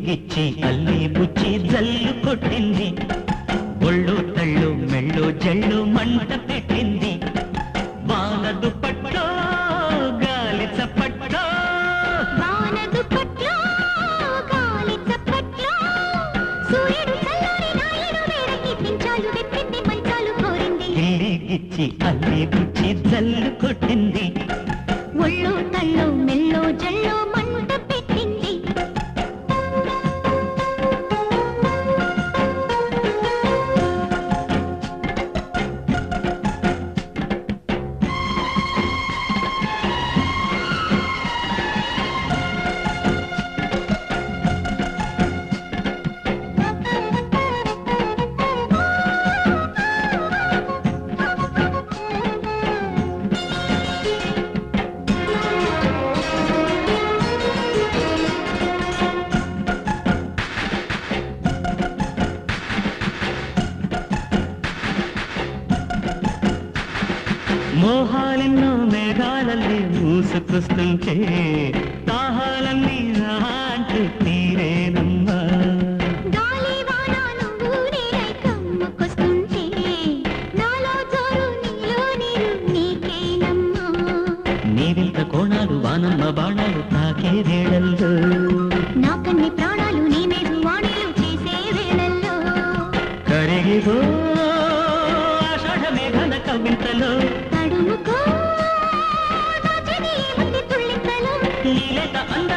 గిచ్చి అల్లి బుచ్చి జల్లు కొట్టింది ఒళ్ళు తళ్ళు మెళ్ళు జళ్ళు మంట పెట్టింది వాన దుప్పట్లో గాలి చప్పట్లో వాన దుప్పట్లో గాలి చప్పట్లో సూర్యుడు చల్లారి నాయను వేడకి పించాలు విప్పింది మంచాలు కోరింది గిచ్చి అల్లి బుచ్చి జల్లు కొట్టింది ఒళ్ళు తళ్ళు మెళ్ళు జళ్ళు మంట పెట్టింది మోహాలెన్నో మేఘాలల్లి మూసుకొస్తుంటే దాహాలన్నీ అంటూ తీరేనమ్మా గాలి వాన నువ్వు నేనై కమ్ముకొస్తుంటే నాలో జోరు నీలో నీరు నీకేనమ్మా నీవింత కోణాలు వానమ్మ బాణాలు తాకే వేళల్లో నా కన్ని ప్రాణాలు నీ మీద వాణిలు చేసే వేళల్లో కరిగిపో ఆషాఢ మేఘన కవింతలో తడుముకో నా చెడి మతి తుళ్ళింతలో నీలేత అంద